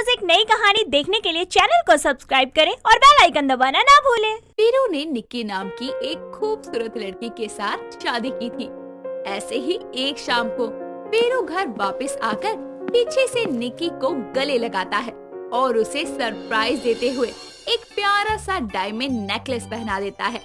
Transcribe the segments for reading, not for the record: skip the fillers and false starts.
रोज एक नई कहानी देखने के लिए चैनल को सब्सक्राइब करें और बेल आइकन दबाना ना भूलें। वीरू ने निक्की नाम की एक खूबसूरत लड़की के साथ शादी की थी। ऐसे ही एक शाम को वीरू घर वापस आकर पीछे से निक्की को गले लगाता है और उसे सरप्राइज देते हुए एक प्यारा सा डायमंड नेकलेस पहना देता है,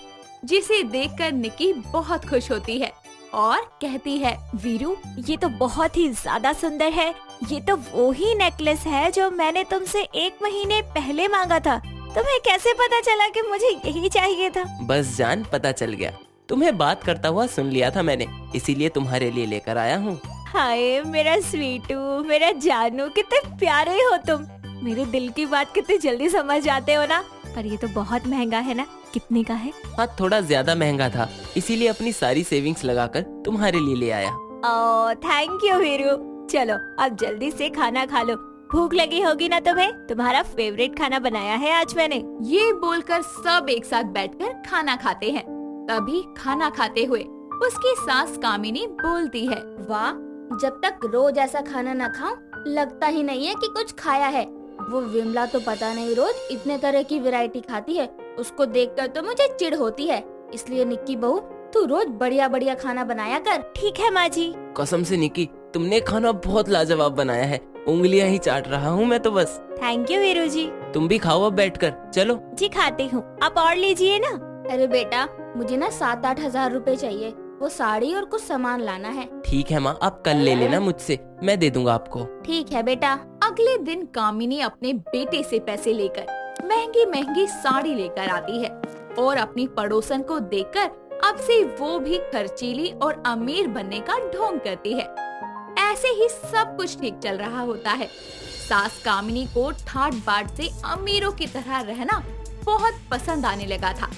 जिसे देखकर निक्की बहुत खुश होती है और कहती है, वीरू ये तो बहुत ही ज्यादा सुंदर है। ये तो वो ही नेकलेस है जो मैंने तुमसे 1 महीने पहले मांगा था। तुम्हें कैसे पता चला कि मुझे यही चाहिए था? बस जान, पता चल गया। तुम्हें बात करता हुआ सुन लिया था मैंने, इसीलिए तुम्हारे लिए लेकर आया हूँ। हाय मेरा स्वीटू, मेरा जानू, कितने प्यारे हो तुम। मेरे दिल की बात कितनी जल्दी समझ जाते हो ना। पर ये तो बहुत महंगा है ना। कितने का है? हाँ, थोड़ा ज्यादा महंगा था, इसीलिए अपनी सारी सेविंग्स लगाकर तुम्हारे लिए ले आया। Oh thank you Veeru. चलो अब जल्दी से खाना खा लो। भूख लगी होगी ना तुम्हें? तुम्हारा फेवरेट खाना बनाया है आज मैंने। ये बोलकर सब एक साथ बैठकर खाना खाते हैं। तभी खाना खाते हुए उसकी सास कामिनी बोलती है, वाह, जब तक रोज ऐसा खाना न खाऊं, लगता ही नहीं है कि कुछ खाया है। वो विमला तो पता नहीं रोज इतने तरह की वैरायटी खाती है, उसको देखकर तो मुझे चिढ़ होती है। इसलिए निक्की बहू, तू रोज बढ़िया बढ़िया खाना बनाया कर। ठीक है माँ जी। कसम से निक्की, तुमने खाना बहुत लाजवाब बनाया है। उंगलियां ही चाट रहा हूँ मैं तो बस। थैंक यू वीरू जी। तुम भी खाओ अब बैठकर। चलो जी खाती हूँ, आप और लीजिए ना। अरे बेटा, मुझे ना 7-8 हजार रुपए चाहिए। वो साड़ी और कुछ सामान लाना है। ठीक है माँ, आप कल ले लेना मुझसे, मैं दे दूंगा आपको। ठीक है बेटा। अगले दिन कामिनी अपने बेटे से पैसे लेकर महंगी महंगी साड़ी लेकर आती है और अपनी पड़ोसन को देखकर अब से वो भी खर्चीली और अमीर बनने का ढोंग करती है। ऐसे ही सब कुछ ठीक चल रहा होता है। सास कामिनी को ठाट बाट से अमीरों की तरह रहना बहुत पसंद आने लगा था।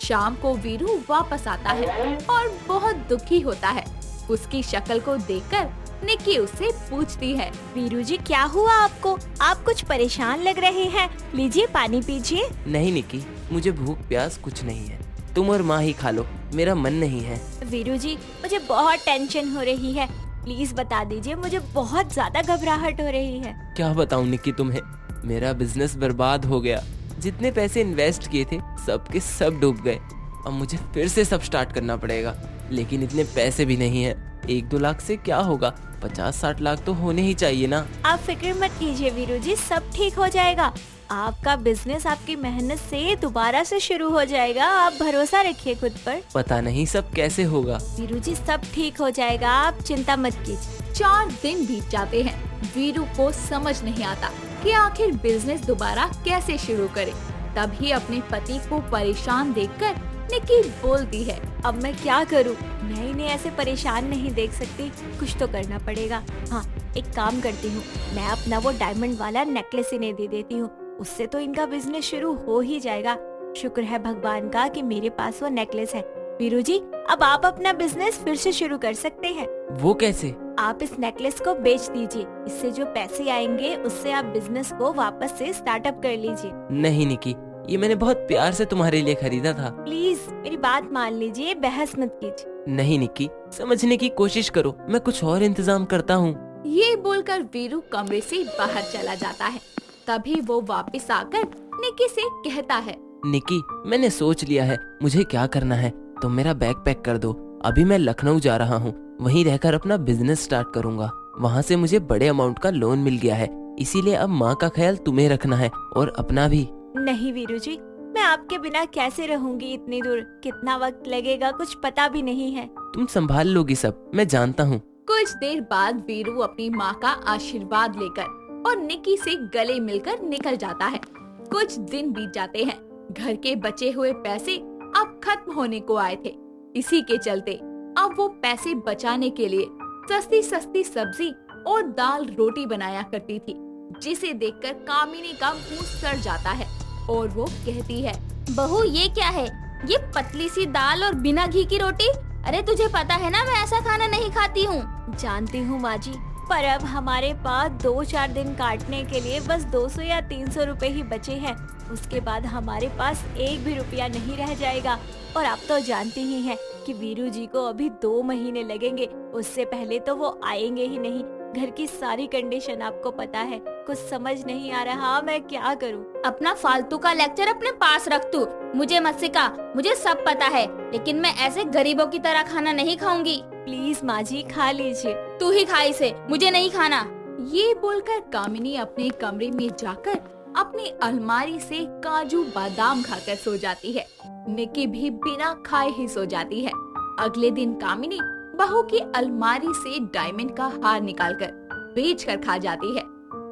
शाम को वीरू वापस आता है और बहुत दुखी होता है। उसकी शक्ल को देखकर निक्की उससे पूछती है, वीरू जी क्या हुआ आपको? आप कुछ परेशान लग रहे हैं। लीजिए पानी पीजिए। नहीं निक्की, मुझे भूख प्यास कुछ नहीं है। तुम और माँ ही खा लो, मेरा मन नहीं है। वीरू जी मुझे बहुत टेंशन हो रही है, प्लीज बता दीजिए, मुझे बहुत ज्यादा घबराहट हो रही है। क्या बताऊं निक्की तुम्हें, मेरा बिजनेस बर्बाद हो गया। जितने पैसे इन्वेस्ट किए थे सब के सब डूब गए। अब मुझे फिर से सब स्टार्ट करना पड़ेगा, लेकिन इतने पैसे भी नहीं है। 1-2 लाख से क्या होगा, 50-60 लाख तो होने ही चाहिए ना। आप फिक्र मत कीजिए वीरू जी, सब ठीक हो जाएगा। आपका बिजनेस आपकी मेहनत से दोबारा से शुरू हो जाएगा। आप भरोसा रखिए खुद पर। पता नहीं सब कैसे होगा। वीरू जी सब ठीक हो जाएगा, आप चिंता मत कीजिए। 4 दिन बीत जाते हैं। वीरू को समझ नहीं आता कि आखिर बिजनेस दोबारा कैसे शुरू करे। तभी अपने पति को परेशान देखकर निक्की बोलती है, अब मैं क्या करूं? मैं इन्हें ऐसे परेशान नहीं देख सकती, कुछ तो करना पड़ेगा। हाँ एक काम करती हूँ, मैं अपना वो डायमंड वाला नेकलेस इन्हें दे देती हूँ, उससे तो इनका बिजनेस शुरू हो ही जाएगा। शुक्र है भगवान का कि मेरे पास वो नेकलेस है। वीरू जी अब आप अपना बिजनेस फिर से शुरू कर सकते हैं। वो कैसे? आप इस नेकलेस को बेच दीजिए, इससे जो पैसे आएंगे उससे आप बिजनेस को वापस से स्टार्टअप कर लीजिए। नहीं निक्की, ये मैंने बहुत प्यार से तुम्हारे लिए खरीदा था। प्लीज मेरी बात मान लीजिए, बहस मत कीजिए। नहीं निक्की, समझने की कोशिश करो, मैं कुछ और इंतजाम करता हूँ। ये बोलकर वीरू कमरे से बाहर चला जाता है। तभी वो वापस आकर निक्की से कहता है, निक्की मैंने सोच लिया है मुझे क्या करना है। तुम मेरा बैग पैक कर दो, अभी मैं लखनऊ जा रहा हूँ, वहीं रहकर अपना बिजनेस स्टार्ट करूँगा। वहाँ से मुझे बड़े अमाउंट का लोन मिल गया है, इसीलिए अब माँ का ख्याल तुम्हें रखना है और अपना भी। नहीं वीरू जी, मैं आपके बिना कैसे रहूंगी इतनी दूर? कितना वक्त लगेगा कुछ पता भी नहीं है। तुम संभाल लोगी सब, मैं जानता हूँ। कुछ देर बाद वीरू अपनी माँ का आशीर्वाद लेकर और निक्की से गले मिलकर निकल जाता है। कुछ दिन बीत जाते हैं। घर के बचे हुए पैसे अब खत्म होने को आए थे। इसी के चलते अब वो पैसे बचाने के लिए सस्ती सस्ती सब्जी और दाल रोटी बनाया करती थी, जिसे देखकर कामिनी का मुंह सड़ जाता है और वो कहती है, बहू ये क्या है? ये पतली सी दाल और बिना घी की रोटी? अरे तुझे पता है ना मैं ऐसा खाना नहीं खाती हूँ। जानती हूँ माँ जी, पर अब हमारे पास 2-4 दिन काटने के लिए बस 200 या 300 रुपए ही बचे हैं। उसके बाद हमारे पास 1 भी रुपया नहीं रह जाएगा। और आप तो जानती ही हैं कि वीरू जी को अभी 2 महीने लगेंगे, उससे पहले तो वो आएंगे ही नहीं। घर की सारी कंडीशन आपको पता है, कुछ समझ नहीं आ रहा, मैं क्या करूं? अपना फालतू का लेक्चर अपने पास रख तू, मुझे मत सिखा, मुझे सब पता है, लेकिन मैं ऐसे गरीबों की तरह खाना नहीं खाऊंगी। प्लीज माँ जी खा लीजिए। तू ही खा इसे, मुझे नहीं खाना। ये बोलकर कामिनी अपने कमरे में जाकर अपनी अलमारी से काजू बादाम खाकर सो जाती है। निकी भी बिना खाए ही सो जाती है। अगले दिन कामिनी बहू की अलमारी से डायमंड का हार निकालकर बेच कर खा जाती है।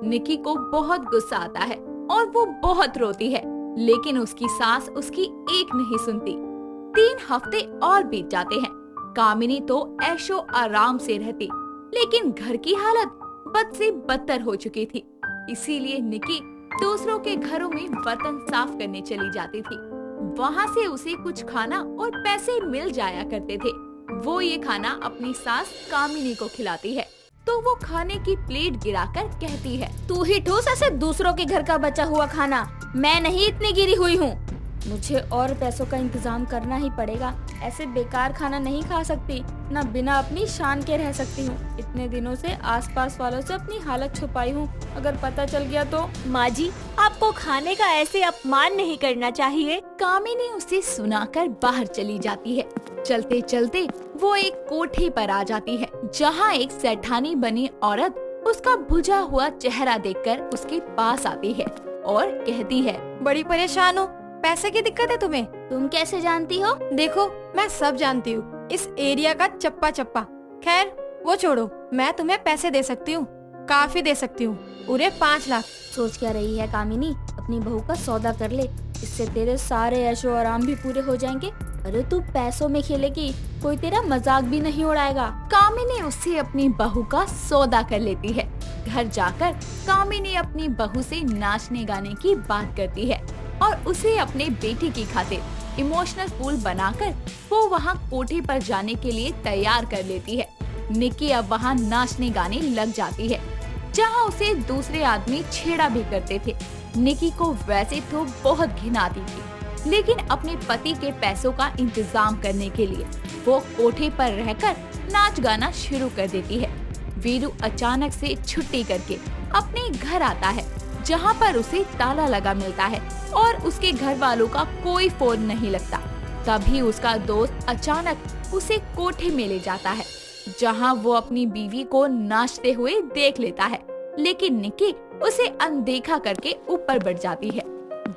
निकी को बहुत गुस्सा आता है और वो बहुत रोती है, लेकिन उसकी सास उसकी एक नहीं सुनती। 3 हफ्ते और बीत जाते हैं। कामिनी तो ऐशो आराम से रहती, लेकिन घर की हालत बद से बदतर हो चुकी थी। इसीलिए निकी दूसरों के घरों में बर्तन साफ करने चली जाती थी। वहाँ से उसे कुछ खाना और पैसे मिल जाया करते थे। वो ये खाना अपनी सास कामिनी को खिलाती है, तो वो खाने की प्लेट गिराकर कहती है, तू ही ठूस ऐसे दूसरों के घर का बचा हुआ खाना, मैं नहीं इतनी गिरी हुई हूँ। मुझे और पैसों का इंतजाम करना ही पड़ेगा, ऐसे बेकार खाना नहीं खा सकती, न बिना अपनी शान के रह सकती हूँ। इतने दिनों से आसपास वालों से अपनी हालत छुपाई हूँ, अगर पता चल गया तो। माँ जी, आपको खाने का ऐसे अपमान नहीं करना चाहिए। कामिनी उसे सुनाकर बाहर चली जाती है। चलते चलते वो एक कोठे पर आ जाती है, जहाँ एक सेठानी बनी औरत उसका बुझा हुआ चेहरा देखकर उसके पास आती है और कहती है, बड़ी परेशान हो, पैसे की दिक्कत है तुम्हें? तुम कैसे जानती हो? देखो मैं सब जानती हूँ, इस एरिया का चप्पा चप्पा। खैर वो छोड़ो, मैं तुम्हें पैसे दे सकती हूँ, काफी दे सकती हूँ, पूरे 5 लाख। सोच क्या रही है कामिनी, अपनी बहू का सौदा कर ले, इससे तेरे सारे ऐशो आराम भी पूरे हो जाएंगे। अरे तू पैसों में खेलेगी, कोई तेरा मजाक भी नहीं उड़ाएगा। कामिनी उससे अपनी बहू का सौदा कर लेती है। घर जाकर कामिनी अपनी बहू से नाचने गाने की बात करती है और उसे अपने बेटे की खातिर इमोशनल पूल बनाकर वो वहाँ कोठे पर जाने के लिए तैयार कर लेती है। निकी अब वहाँ नाचने गाने लग जाती है, जहाँ उसे दूसरे आदमी छेड़ा भी करते थे। निकी को वैसे तो बहुत घिन आती थी, लेकिन अपने पति के पैसों का इंतजाम करने के लिए वो कोठे पर रहकर नाच गाना शुरू कर देती है। वीरू अचानक से छुट्टी करके अपने घर आता है, जहाँ पर उसे ताला लगा मिलता है और उसके घर वालों का कोई फोन नहीं लगता। तभी उसका दोस्त अचानक उसे कोठे में ले जाता है, जहाँ वो अपनी बीवी को नाचते हुए देख लेता है, लेकिन निकी उसे अनदेखा करके ऊपर बढ़ जाती है।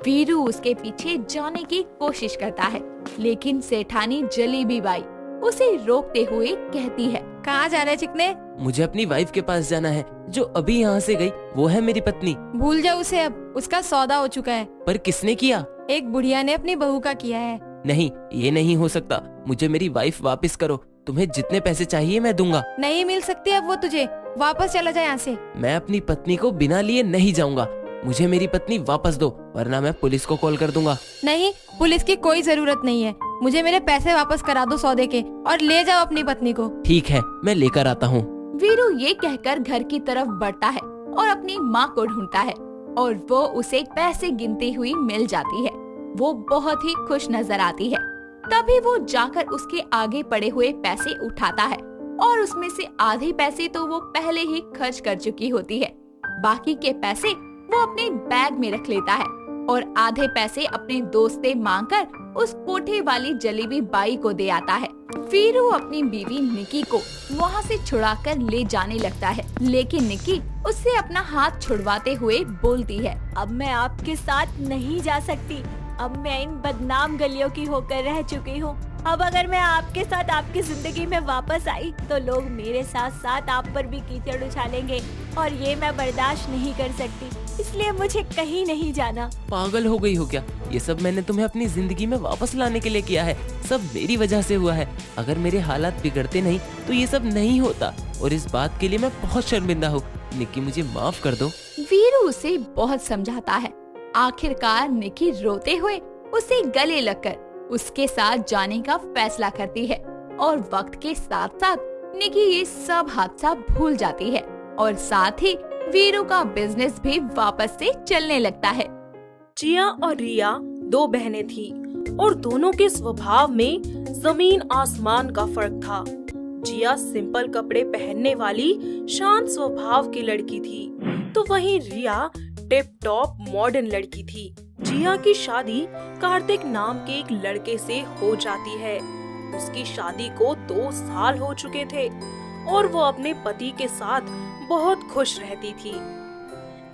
वीरू उसके पीछे जाने की कोशिश करता है, लेकिन सेठानी जलेबी बाई उसे रोकते हुए कहती है, कहाँ जा रहे चिकने? मुझे अपनी वाइफ के पास जाना है, जो अभी यहाँ से गई। वो है मेरी पत्नी। भूल जाओ उसे, अब उसका सौदा हो चुका है। पर किसने किया? एक बुढ़िया ने अपनी बहू का किया है। नहीं, ये नहीं हो सकता। मुझे मेरी वाइफ वापस करो। तुम्हें जितने पैसे चाहिए मैं दूंगा। नहीं मिल सकती अब वो तुझे, वापस चला जा यहाँ से। मैं अपनी पत्नी को बिना लिए नहीं जाऊंगा। मुझे मेरी पत्नी वापस दो, वरना मैं पुलिस को कॉल कर दूंगा। नहीं, पुलिस की कोई जरूरत नहीं है, मुझे मेरे पैसे वापस करा दो सौदे के, और ले जाओ अपनी पत्नी को। ठीक है, मैं लेकर आता हूँ। वीरू ये कहकर घर की तरफ बढ़ता है और अपनी माँ को ढूंढता है, और वो उसे पैसे गिनती हुई मिल जाती है। वो बहुत ही खुश नजर आती है। तभी वो जाकर उसके आगे पड़े हुए पैसे उठाता है, और उसमें से आधे पैसे तो वो पहले ही खर्च कर चुकी होती है। बाकी के पैसे वो अपने बैग में रख लेता है, और आधे पैसे अपने दोस्त से मांगकर उस कोठे वाली जलेबी बाई को दे आता है। वीरू अपनी बीवी निकी को वहाँ से छुड़ाकर ले जाने लगता है, लेकिन निकी उससे अपना हाथ छुड़वाते हुए बोलती है, अब मैं आपके साथ नहीं जा सकती। अब मैं इन बदनाम गलियों की होकर रह चुकी हूँ। अब अगर मैं आपके साथ आपकी जिंदगी में वापस आई तो लोग मेरे साथ साथ आप पर भी कीचड़ उछालेंगे, और ये मैं बर्दाश्त नहीं कर सकती। इसलिए मुझे कहीं नहीं जाना। पागल हो गई हो क्या? ये सब मैंने तुम्हें अपनी जिंदगी में वापस लाने के लिए किया है। सब मेरी वजह से हुआ है। अगर मेरे हालात बिगड़ते नहीं तो ये सब नहीं होता, और इस बात के लिए मैं बहुत शर्मिंदा हूँ। निकी, मुझे माफ कर दो। वीरू उसे बहुत समझाता है। आखिरकार निकी रोते हुए उसे गले लगकर उसके साथ जाने का फैसला करती है, और वक्त के साथ साथ निकी ये सब हादसा भूल जाती है, और साथ ही वीरू का बिजनेस भी वापस से चलने लगता है। जिया और रिया 2 बहनें थी, और दोनों के स्वभाव में जमीन आसमान का फर्क था। जिया सिंपल कपड़े पहनने वाली शांत स्वभाव की लड़की थी, तो वहीं रिया टिप टॉप मॉडर्न लड़की थी। जिया की शादी कार्तिक नाम के एक लड़के से हो जाती है। उसकी शादी को 2 साल हो चुके थे और वो अपने पति के साथ बहुत खुश रहती थी।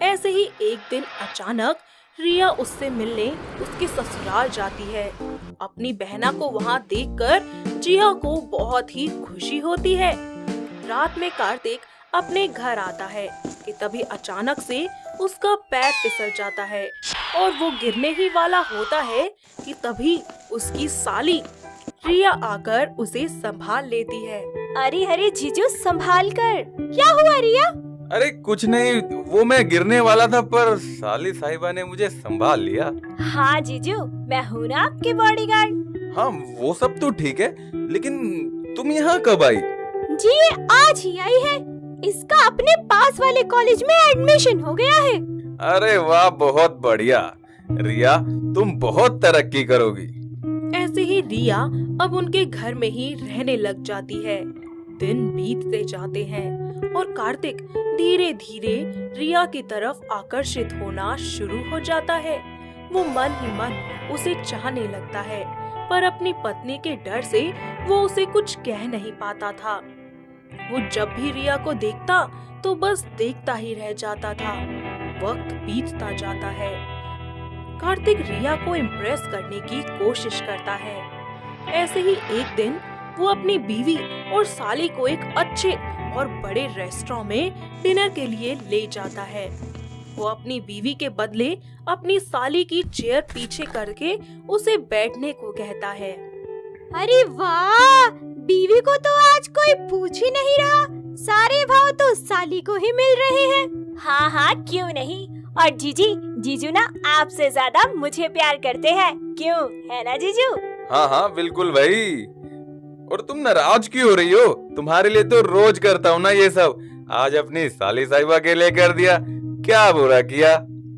ऐसे ही एक दिन अचानक रिया उससे मिलने उसके ससुराल जाती है। अपनी बहना को वहाँ देखकर जिया को बहुत ही खुशी होती है। रात में कार्तिक अपने घर आता है कि तभी अचानक से उसका पैर फिसल जाता है और वो गिरने ही वाला होता है कि तभी उसकी साली रिया आकर उसे संभाल लेती है। अरे अरे जीजू संभाल कर, क्या हुआ रिया? अरे कुछ नहीं, वो मैं गिरने वाला था पर साली साहिबा ने मुझे संभाल लिया। हाँ जीजू, मैं हूँ ना आपके बॉडीगार्ड। हाँ वो सब तो ठीक है, लेकिन तुम यहाँ कब आई? जी ये आज ही आई है। इसका अपने पास वाले कॉलेज में एडमिशन हो गया है। अरे वाह, बहुत बढ़िया। रिया तुम बहुत तरक्की करोगी। ऐसे ही रिया अब उनके घर में ही रहने लग जाती है। दिन बीतते जाते हैं और कार्तिक धीरे धीरे रिया की तरफ आकर्षित होना शुरू हो जाता है। वो मन ही मन उसे चाहने लगता है, पर अपनी पत्नी के डर से वो उसे कुछ कह नहीं पाता था। वो जब भी रिया को देखता तो बस देखता ही रह जाता था। वक्त बीतता जाता है। कार्तिक रिया को इम्प्रेस करने की कोशिश करता है। ऐसे ही एक दिन वो अपनी बीवी और साली को एक अच्छे और बड़े रेस्टोरेंट में डिनर के लिए ले जाता है। वो अपनी बीवी के बदले अपनी साली की चेयर पीछे करके उसे बैठने को कहता है। अरे वाह, बीवी को तो आज कोई पूछ ही नहीं रहा। सारे भाव तो साली को ही मिल रहे हैं। हाँ हाँ क्यों नहीं। और जीजू ना आपसे ज्यादा मुझे प्यार करते हैं, क्यों है ना जीजू? हाँ हाँ बिल्कुल भाई। और तुम नाराज क्यों हो रही हो? तुम्हारे लिए तो रोज करता हूँ ना ये सब। आज अपनी साली साहिबा के लिए कर दिया, क्या बुरा किया?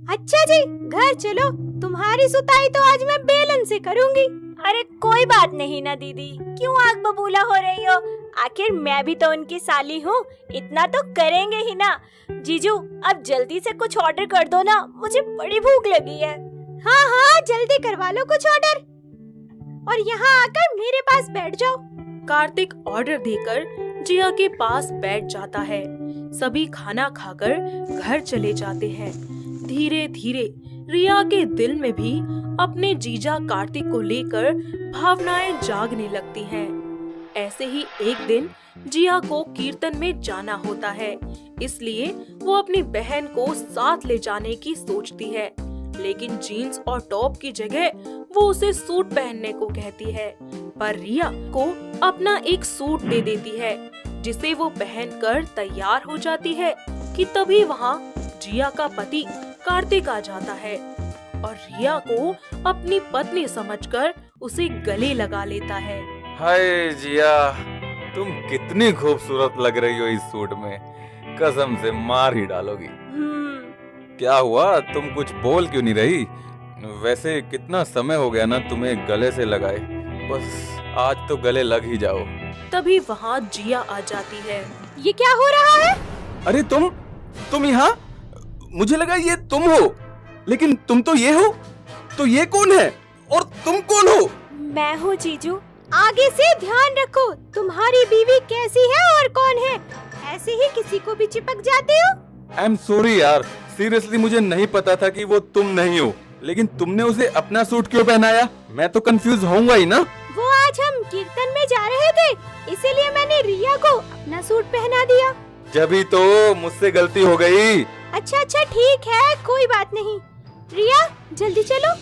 अच्छा जी, घर चलो, तुम्हारी सुताई तो आज मैं बेलन से करूंगी। अरे कोई बात नहीं ना दीदी, क्यों आग बबूला हो रही हो? आखिर मैं भी तो उनकी साली हूँ, इतना तो करेंगे ही ना। जीजू अब जल्दी से कुछ ऑर्डर कर दो ना, मुझे बड़ी भूख लगी है। हाँ हाँ जल्दी करवा लो कुछ ऑर्डर, और यहाँ आकर मेरे पास बैठ जाओ। कार्तिक ऑर्डर देकर जिया के पास बैठ जाता है। सभी खाना खाकर घर चले जाते हैं। धीरे धीरे रिया के दिल में भी अपने जीजा कार्तिक को लेकर भावनाएं जागने लगती हैं। ऐसे ही एक दिन जिया को कीर्तन में जाना होता है, इसलिए वो अपनी बहन को साथ ले जाने की सोचती है। लेकिन जीन्स और टॉप की जगह वो उसे सूट पहनने को कहती है, पर रिया को अपना एक सूट दे देती है, जिसे वो पहनकर तैयार हो जाती है कि तभी वहाँ जिया का पति कार्तिक आ जाता है और रिया को अपनी पत्नी समझकर उसे गले लगा लेता है। हाय जिया, तुम कितनी खूबसूरत लग रही हो इस सूट में, कसम से मार ही डालोगी। क्या हुआ, तुम कुछ बोल क्यों नहीं रही? वैसे कितना समय हो गया ना तुम्हें गले से लगाए, बस आज तो गले लग ही जाओ। तभी वहाँ जिया आ जाती है। ये क्या हो रहा है? अरे तुम यहाँ? मुझे लगा ये तुम हो, लेकिन तुम तो ये हो। तो ये कौन है और तुम कौन हो? मैं हूँ जीजू। आगे से ध्यान रखो, तुम्हारी बीवी कैसी है और कौन है, ऐसे ही किसी को भी चिपक जाते हो। आई एम सॉरी यार, सीरियसली मुझे नहीं पता था कि वो तुम नहीं हो, लेकिन तुमने उसे अपना सूट क्यों पहनाया? मैं तो कंफ्यूज होऊंगा ही ना। वो आज हम कीर्तन में जा रहे थे, इसीलिए मैंने रिया को अपना सूट पहना दिया। जभी तो मुझसे गलती हो गई। अच्छा ठीक है, कोई बात नहीं। रिया जल्दी चलो।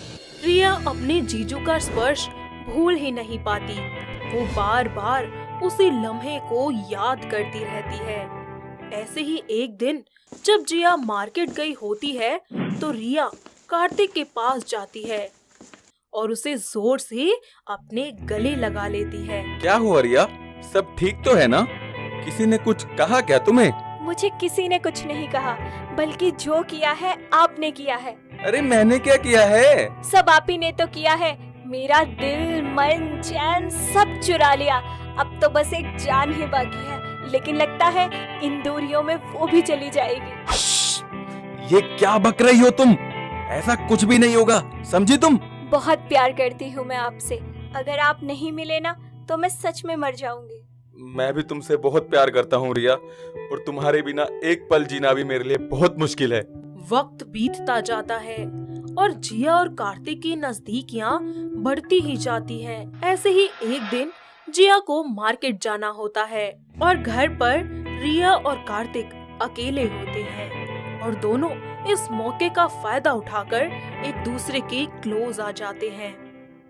रिया अपने जीजू का स्पर्श भूल ही नहीं पाती। वो बार बार उसी लम्हे को याद करती रहती है। ऐसे ही एक दिन जब जिया मार्केट गई होती है तो रिया कार्तिक के पास जाती है और उसे जोर से अपने गले लगा लेती है। क्या हुआ रिया, सब ठीक तो है ना? किसी ने कुछ कहा क्या तुम्हें? मुझे किसी ने कुछ नहीं कहा, बल्कि जो किया है आपने किया है। अरे मैंने क्या किया है? सब आप ही ने तो किया है। मेरा दिल, मन, चैन सब चुरा लिया। अब तो बस एक जान ही बाकी है, लेकिन लगता है इन दूरियों में वो भी चली जाएगी। ये क्या बक रही हो तुम? ऐसा कुछ भी नहीं होगा, समझी तुम? बहुत प्यार करती हूँ मैं आपसे। अगर आप नहीं मिले ना तो मैं सच में मर जाऊंगी। मैं भी तुमसे बहुत प्यार करता हूँ रिया, और तुम्हारे बिना एक पल जीना भी मेरे लिए बहुत मुश्किल है। वक्त बीतता जाता है और जिया और कार्तिक की नजदीकियां बढ़ती ही जाती हैं। ऐसे ही एक दिन जिया को मार्केट जाना होता है और घर पर रिया और कार्तिक अकेले होते हैं और दोनों इस मौके का फायदा उठाकर एक दूसरे के क्लोज आ जाते हैं।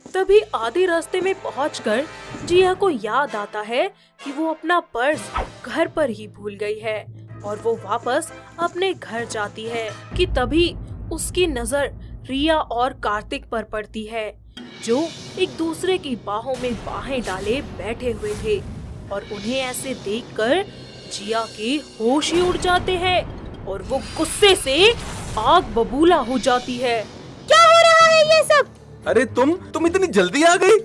तभी आधे रास्ते में पहुंचकर जिया को याद आता है कि वो अपना पर्स घर पर ही भूल गई है और वो वापस अपने घर जाती है कि तभी उसकी नजर रिया और कार्तिक पर पड़ती है, जो एक दूसरे की बाहों में बाहें डाले बैठे हुए थे और उन्हें ऐसे देखकर जिया के होश ही उड़ जाते हैं और वो गुस्से से आग बबूला हो जाती है। क्या हो रहा है ये सब? अरे तुम इतनी जल्दी आ गई?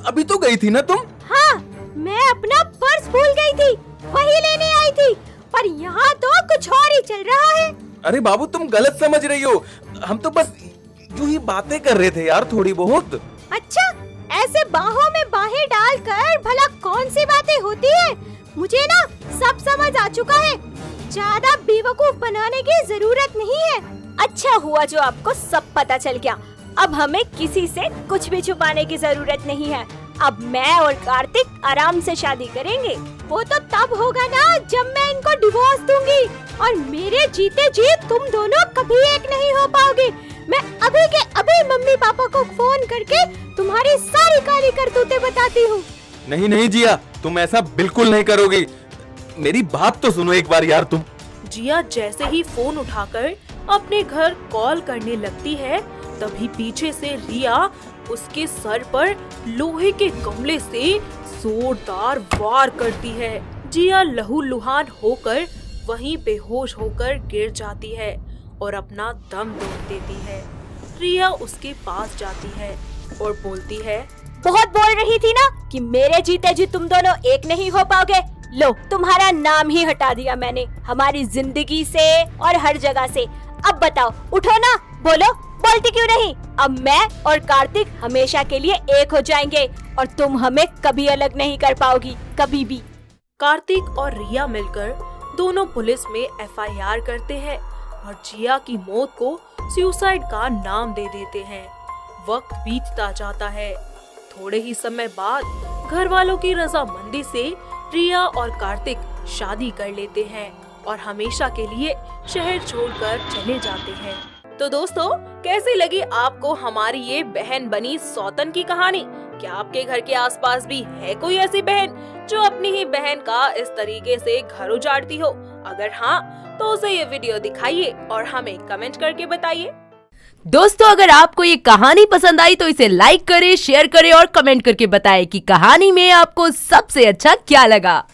अभी तो गई थी ना तुम? हाँ, मैं अपना पर्स भूल गई थी, वही लेने आई थी, पर यहाँ तो कुछ और ही चल रहा है। अरे बाबू, तुम गलत समझ रही हो। हम तो बस यूं ही बातें कर रहे थे यार, थोड़ी बहुत। अच्छा, ऐसे बाहों में बाहें डालकर भला कौन सी बातें होती है? मुझे ना सब समझ आ चुका है। ज्यादा बेवकूफ बनाने की जरूरत नहीं है। अच्छा हुआ जो आपको सब पता चल गया। अब हमें किसी से कुछ भी छुपाने की जरूरत नहीं है। अब मैं और कार्तिक आराम से शादी करेंगे। वो तो तब होगा ना जब मैं इनको डिवोर्स दूंगी और मेरे जीते जी तुम दोनों कभी एक नहीं हो पाओगे। मैं अभी के अभी मम्मी पापा को फोन करके तुम्हारी सारी काली करतूतें बताती हूँ। नहीं नहीं जिया, तुम ऐसा बिल्कुल नहीं करोगी। मेरी बात तो सुनो एक बार यार तुम। जिया जैसे ही फोन उठाकर अपने घर कॉल करने लगती है, तभी पीछे से रिया उसके सर पर लोहे के गमले से जोरदार वार करती है। जिया लहूलुहान होकर वहीं बेहोश होकर गिर जाती है और अपना दम तोड़ देती है। रिया उसके पास जाती है और बोलती है, बहुत बोल रही थी ना कि मेरे जीते जी तुम दोनों एक नहीं हो पाओगे। लो, तुम्हारा नाम ही हटा दिया मैंने हमारी जिंदगी से और हर जगह से। अब बताओ, उठो ना, बोलो, बोलती क्यों नहीं? अब मैं और कार्तिक हमेशा के लिए एक हो जाएंगे और तुम हमें कभी अलग नहीं कर पाओगी, कभी भी। कार्तिक और रिया मिलकर दोनों पुलिस में FIR करते हैं और जिया की मौत को सुसाइड का नाम दे देते हैं। वक्त बीतता जाता है। थोड़े ही समय बाद घर वालों की रजामंदी से रिया और कार्तिक शादी कर लेते हैं और हमेशा के लिए शहर छोड़कर चले जाते हैं। तो दोस्तों, कैसी लगी आपको हमारी ये बहन बनी सौतन की कहानी? क्या आपके घर के आसपास भी है कोई ऐसी बहन जो अपनी ही बहन का इस तरीके से घर उजाड़ती हो? अगर हाँ, तो उसे ये वीडियो दिखाइए और हमें कमेंट करके बताइए। दोस्तों, अगर आपको ये कहानी पसंद आई तो इसे लाइक करें, शेयर करें और कमेंट करके बताएं कि कहानी में आपको सबसे अच्छा क्या लगा।